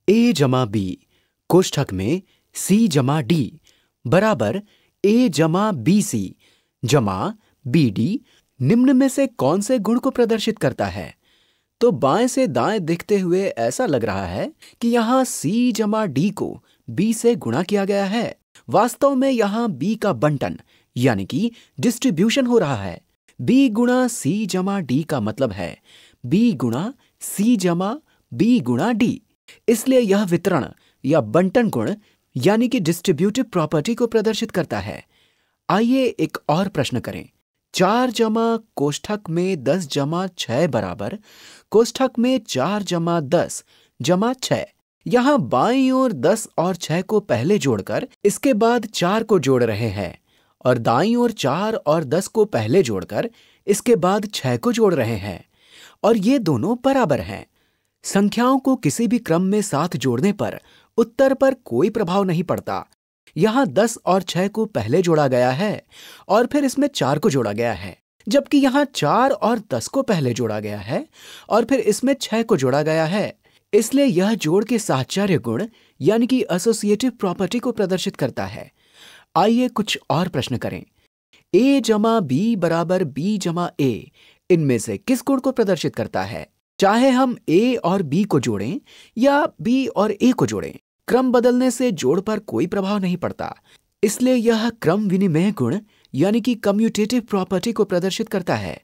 ए जमा बी कोष्ठक में सी जमा डी बराबर ए जमा बी सी जमा बी डी निम्न में से कौन से गुण को प्रदर्शित करता है? तो बाएं से दाएं दिखते हुए ऐसा लग रहा है कि यहाँ सी जमा डी को बी से गुणा किया गया है। वास्तव में यहाँ बी का बंटन यानी कि डिस्ट्रीब्यूशन हो रहा है। बी गुणा सी जमा डी का मतलब है बी गुणा सी जमा बी गुणा डी। इसलिए यह वितरण या बंटन गुण यानी कि डिस्ट्रीब्यूटिव प्रॉपर्टी को प्रदर्शित करता है। आइए एक और प्रश्न करें। 4 जमा कोष्ठक में 10 जमा 6 बराबर कोष्ठक में 4 जमा 10 जमा 6। यहाँ बाईं ओर 10 और 6 को पहले जोड़कर इसके बाद 4 को जोड़ रहे हैं और दाईं ओर 4 और 10 को पहले जोड़कर इसके बाद 6 को जोड़ रहे हैं और ये दोनों बराबर हैं। संख्याओं को किसी भी क्रम में साथ जोड़ने पर उत्तर पर कोई प्रभाव नहीं पड़ता। यहाँ 10 और 6 को पहले जोड़ा गया है और फिर इसमें 4 को जोड़ा गया है, जबकि यहाँ 4 और 10 को पहले जोड़ा गया है और फिर इसमें 6 को जोड़ा गया है। इसलिए यह जोड़ के साहचर्य गुण यानी कि एसोसिएटिव प्रॉपर्टी को प्रदर्शित करता है। आइए कुछ और प्रश्न करें। ए जमा बी बराबर बी जमा ए इनमें से किस गुण को प्रदर्शित करता है? चाहे हम ए और बी को जोड़ें या बी और ए को जोड़ें, क्रम बदलने से जोड़ पर कोई प्रभाव नहीं पड़ता। इसलिए यह क्रम विनिमय गुण यानी कि कम्यूटेटिव प्रॉपर्टी को प्रदर्शित करता है।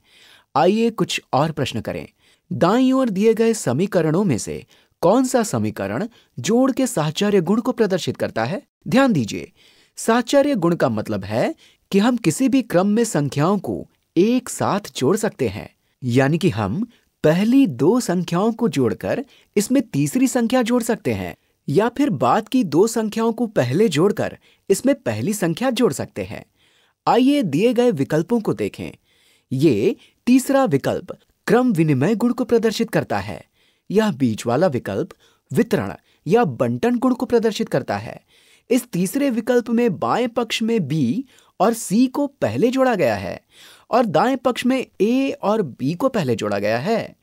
आइए कुछ और प्रश्न करें। दाईं ओर दिए गए समीकरणों में से कौन सा समीकरण जोड़ के साहचर्य गुण को प्रदर्शित करता है? ध्यान दीजिए, साहचर्य गुण का मतलब है कि हम किसी भी क्रम में संख्याओं को एक साथ जोड़ सकते हैं, यानी कि हम पहली 2 संख्याओं को जोड़कर इसमें तीसरी संख्या जोड़ सकते हैं या फिर बाद की 2 संख्याओं को पहले जोड़कर इसमें पहली संख्या जोड़ सकते हैं। आइए दिए गए विकल्पों को देखें। ये तीसरा विकल्प क्रम विनिमय गुण को प्रदर्शित करता है। यह बीच वाला विकल्प वितरण या बंटन गुण को प्रदर्शित करता है। इस तीसरे विकल्प में बाएं पक्ष में बी और सी को पहले जोड़ा गया है और दाएं पक्ष में ए और बी को पहले जोड़ा गया है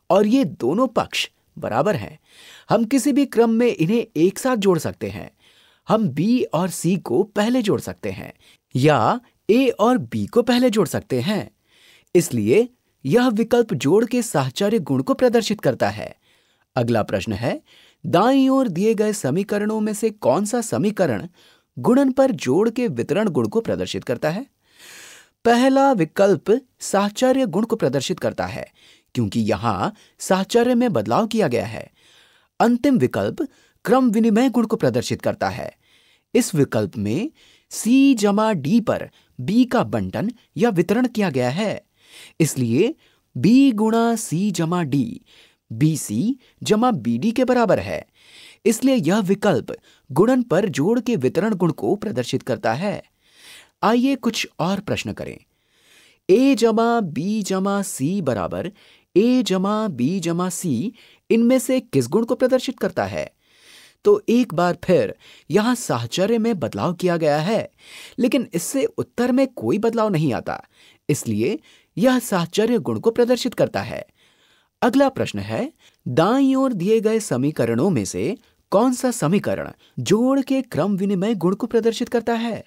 और ये दोनों पक्ष बराबर हैं। हम किसी भी क्रम में इन्हें एक साथ जोड़ सकते हैं। हम बी और सी को पहले जोड़ सकते हैं या ए और बी को पहले जोड़ सकते हैं। इसलिए यह विकल्प जोड़ के साहचर्य गुण को प्रदर्शित करता है। अगला प्रश्न है, दाईं ओर दिए गए समीकरणों में से कौन सा समीकरण गुणन पर जोड़ के वितरण गुण को प्रदर्शित करता है? पहला विकल्प साहचर्य गुण को प्रदर्शित करता है क्योंकि यहां साहचर्य में बदलाव किया गया है। अंतिम विकल्प क्रम विनिमय गुण को प्रदर्शित करता है। इस विकल्प में सी जमा डी पर बी का बंटन या वितरण किया गया है। इसलिए बी गुणा सी जमा डी बी सी जमा बी डी के बराबर है। इसलिए यह विकल्प गुणन पर जोड़ के वितरण गुण को प्रदर्शित करता है। आइए कुछ और प्रश्न करें। ए जमा बी जमा सी बराबर ए जमा बी जमा सी इनमें से किस गुण को प्रदर्शित करता है? तो एक बार फिर यहां साहचर्य में बदलाव किया गया है, लेकिन इससे उत्तर में कोई बदलाव नहीं आता। इसलिए यह साहचर्य गुण को प्रदर्शित करता है। अगला प्रश्न है, दाईं ओर दिए गए समीकरणों में से कौन सा समीकरण जोड़ के क्रम विनिमय गुण को प्रदर्शित करता है?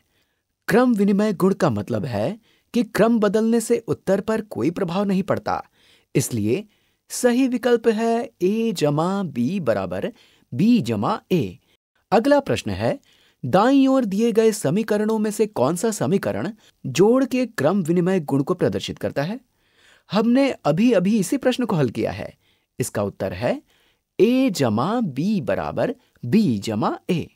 क्रम विनिमय गुण का मतलब है कि क्रम बदलने से उत्तर पर कोई प्रभाव नहीं पड़ता। इसलिए सही विकल्प है ए जमा बी बराबर बी जमा ए। अगला प्रश्न है, दाईं ओर दिए गए समीकरणों में से कौन सा समीकरण जोड़ के क्रम विनिमय गुण को प्रदर्शित करता है? हमने अभी अभी इसी प्रश्न को हल किया है। इसका उत्तर है ए जमा बी बराबर बी जमा ए।